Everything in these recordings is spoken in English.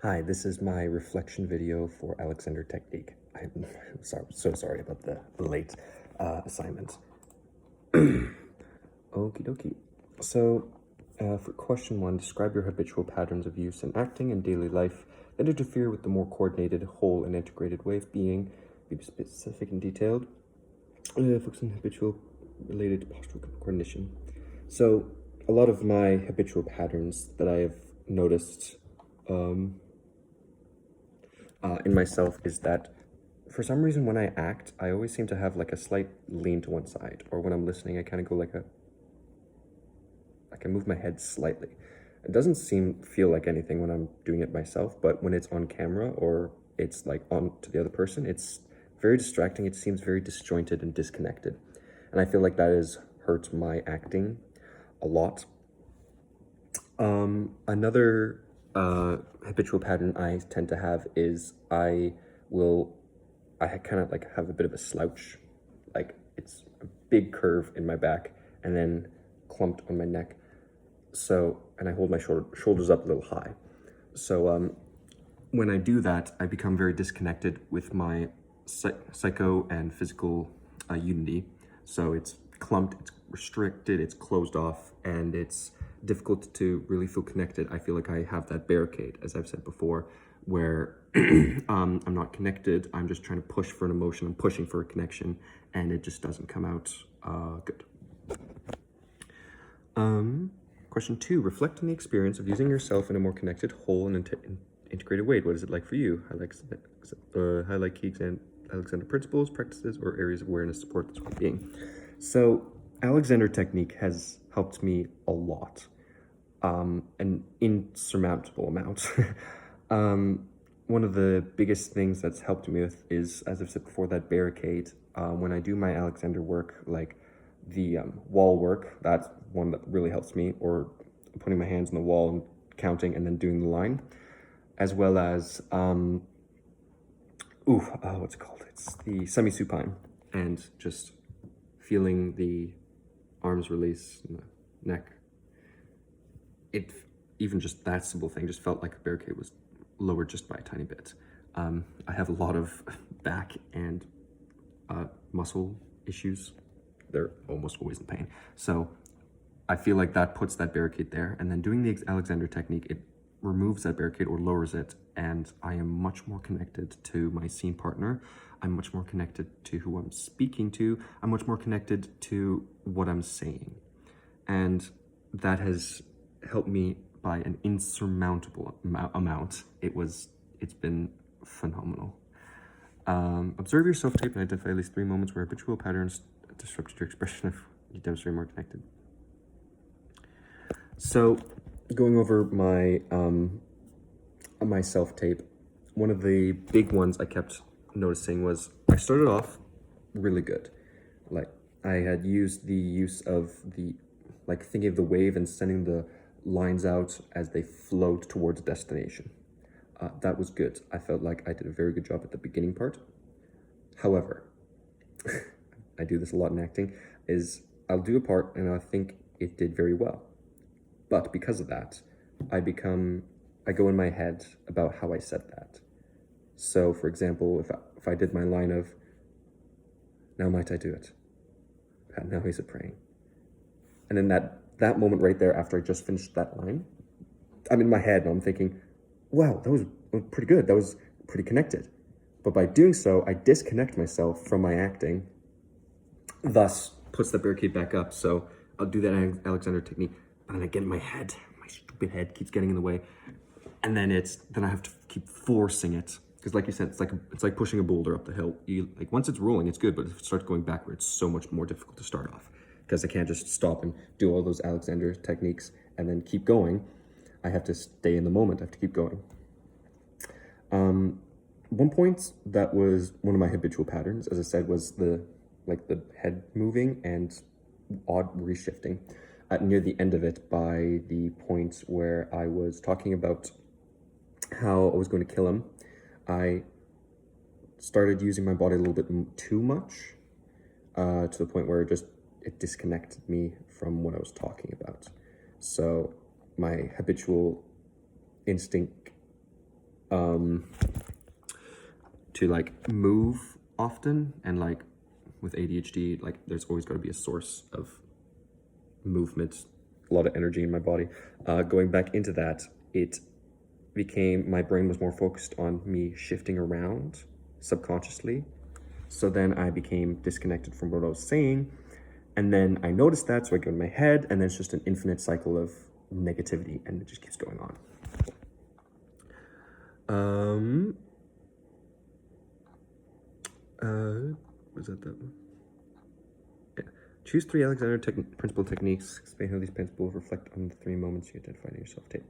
Hi, this is my reflection video for Alexander Technique. I'm so sorry about the late assignment. Okie dokie. So, for question 1, describe your habitual patterns of use in acting and daily life that interfere with the more coordinated, whole, and integrated way of being. Be specific and detailed. Focus on habitual related to postural coordination. So, a lot of my habitual patterns that I have noticed in myself is that for some reason when I act, I always seem to have like a slight lean to one side, or when I'm listening, I kind of go like I move my head slightly. It doesn't feel like anything when I'm doing it myself, but when it's on camera or it's like on to the other person, it's very distracting. It seems very disjointed and disconnected. And I feel like that has hurt my acting a lot. Another habitual pattern I tend to have is I kind of like have a bit of a slouch, like it's a big curve in my back and then clumped on my neck. So, and I hold my shoulders up a little high. So when I do that, I become very disconnected with my psycho and physical unity. So it's clumped, it's restricted, it's closed off, and it's difficult to really feel connected. I feel like I have that barricade, as I've said before, where I'm not connected. I'm just trying to push for an emotion. I'm pushing for a connection, and it just doesn't come out good. Question 2, reflect on the experience of using yourself in a more connected, whole, and integrated way. What is it like for you? Highlight key Alexander principles, practices, or areas of awareness support this well-being. So Alexander Technique has helped me a lot, an insurmountable amount. One of the biggest things that's helped me with is, as I've said before, that barricade. When I do my Alexander work, like the wall work, that's one that really helps me, or putting my hands on the wall and counting and then doing the line, as well as, what's it called? It's the semi-supine, and just feeling the arms release and the neck. Even just that simple thing just felt like a barricade was lowered just by a tiny bit. I have a lot of back and muscle issues. They're almost always in pain. So I feel like that puts that barricade there. And then doing the Alexander Technique, it removes that barricade or lowers it. And I am much more connected to my scene partner. I'm much more connected to who I'm speaking to. I'm much more connected to what I'm saying. And that has helped me by an insurmountable amount. It's been phenomenal. Observe your self-tape and identify at least 3 moments where habitual patterns disrupted your expression if you demonstrate more connected. So, going over my my self-tape, one of the big ones I kept noticing was I started off really good. Like I had used the use of the, like thinking of the wave and sending the lines out as they float towards a destination. That was good. I felt like I did a very good job at the beginning part. However, I do this a lot in acting, is I'll do a part and I think it did very well. But because of that, I go in my head about how I said that. So for example, if I did my line of, now might I do it? Now he's a praying. And then that moment right there, after I just finished that line, I'm in my head and I'm thinking, wow, that was pretty good. That was pretty connected. But by doing so, I disconnect myself from my acting, thus puts the barricade back up. So I'll do that Alexander Technique, and then I get in my head, my stupid head keeps getting in the way. And then I have to keep forcing it. Because like you said, it's like pushing a boulder up the hill. Like once it's rolling, it's good, but if it starts going backward, it's so much more difficult to start off. Because I can't just stop and do all those Alexander techniques and then keep going. I have to stay in the moment. I have to keep going. One point that was one of my habitual patterns, as I said, was the head moving and odd reshifting. Near the end of it, by the point where I was talking about how I was going to kill him, I started using my body a little bit too much, to the point where it disconnected me from what I was talking about. So my habitual instinct to like move often, and like with ADHD, like there's always got to be a source of movement, a lot of energy in my body. Going back into that, it became, my brain was more focused on me shifting around subconsciously. So then I became disconnected from what I was saying. And then I noticed that, so I go in my head, and then it's just an infinite cycle of negativity, and it just keeps going on. Was that the? Yeah. Choose 3 Alexander principle techniques. Explain how these principles reflect on the 3 moments you identified in your self-tape.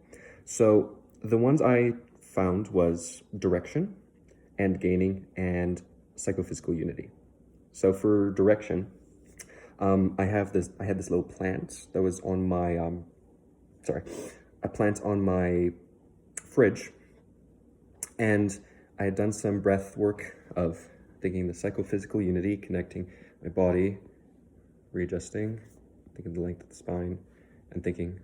So the ones I found was direction, end gaining, and psychophysical unity. So for direction, I had this little plant that was on my, a plant on my fridge, and I had done some breath work of thinking the psychophysical unity, connecting my body, readjusting, thinking the length of the spine, and thinking,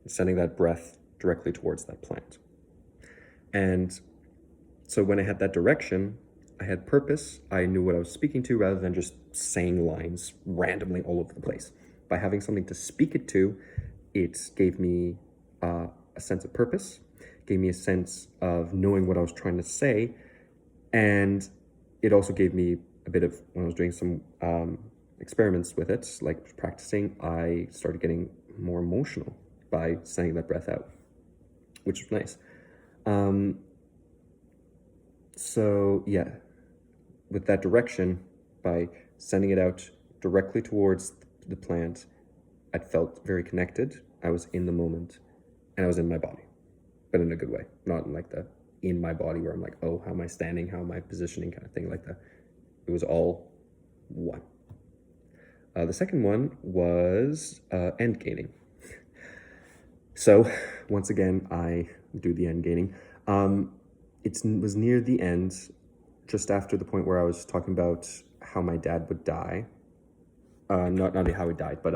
sending that breath directly towards that plant. And so when I had that direction, I had purpose. I knew what I was speaking to rather than just saying lines randomly all over the place. By having something to speak it to, it gave me a sense of purpose, gave me a sense of knowing what I was trying to say, and it also gave me a bit of, when I was doing some experiments with it, like practicing, I started getting more emotional by sending that breath out, which was nice. So yeah, with that direction, by sending it out directly towards the plant, I felt very connected. I was in the moment, and I was in my body, but in a good way, not in like the in my body where I'm like, oh, how am I standing? How am I positioning kind of thing like that. It was all one. The second one was end gaining. So once again, I do the end gaining. It was near the end, just after the point where I was talking about how my dad would die. Not how he died, but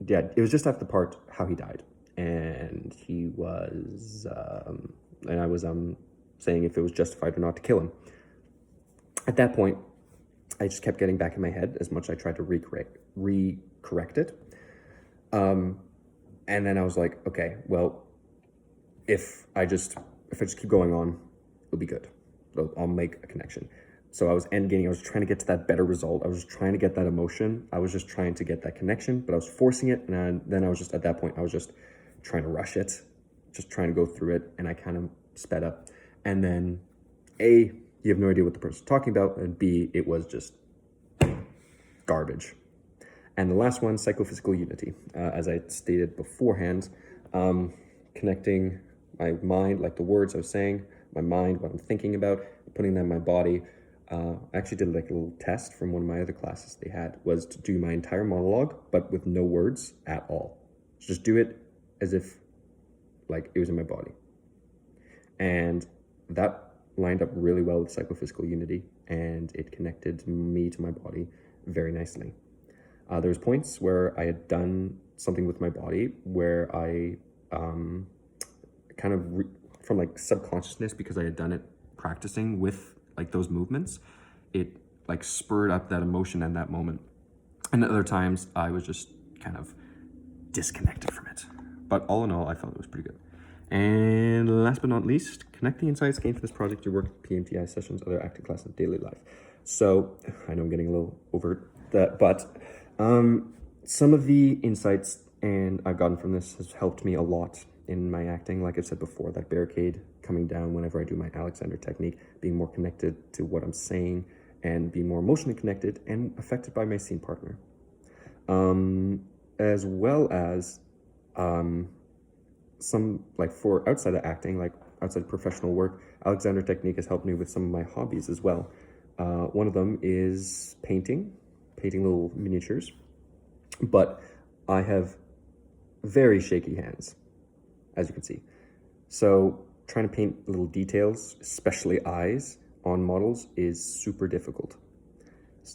yeah, it was just after the part how he died, and he was, and I was saying if it was justified or not to kill him. At that point, I just kept getting back in my head as much as I tried to re-correct it. And then I was like, okay, well, if I just keep going on, it'll be good. I'll make a connection. So I was end gaining. I was trying to get to that better result. I was trying to get that emotion. I was just trying to get that connection, but I was forcing it. And then I was just, at that point, I was just trying to rush it, just trying to go through it. And I kind of sped up. And then A, you have no idea what the person's talking about. And B, it was just garbage. And the last one, psychophysical unity. As I stated beforehand, connecting my mind, like the words I was saying, my mind, what I'm thinking about, putting that in my body. I actually did like a little test from one of my other classes they had, was to do my entire monologue, but with no words at all. So just do it as if like it was in my body. And that lined up really well with psychophysical unity, and it connected me to my body very nicely. There was points where I had done something with my body where I kind of from like subconsciousness, because I had done it practicing with like those movements, it like spurred up that emotion in that moment. And at other times I was just kind of disconnected from it. But all in all, I felt it was pretty good. And last but not least, connect the insights gained from this project to your work, PMTI sessions, other acting classes, and daily life. So I know I'm getting a little over that, but some of the insights and I've gotten from this has helped me a lot in my acting. Like I said before, that barricade coming down whenever I do my Alexander technique, being more connected to what I'm saying and being more emotionally connected and affected by my scene partner. As well as some, like for outside of acting, like outside of professional work, Alexander technique has helped me with some of my hobbies as well. One of them is painting little miniatures, but I have very shaky hands, as you can see. So trying to paint little details, especially eyes, on models is super difficult.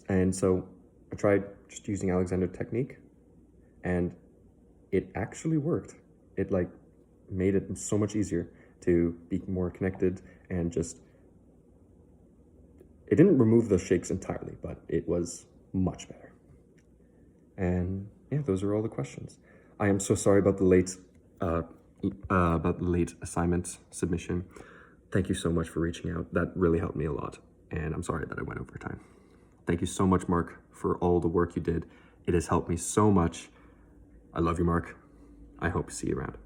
And so I tried just using Alexander technique, and it actually worked. It like made it so much easier to be more connected, and just, it didn't remove the shakes entirely, but it was much better. And yeah, those are all the questions. I am so sorry about the late assignment submission. Thank you so much for reaching out. That really helped me a lot. And I'm sorry that I went over time. Thank you so much, Mark, for all the work you did. It has helped me so much. I love you, Mark. I hope to see you around.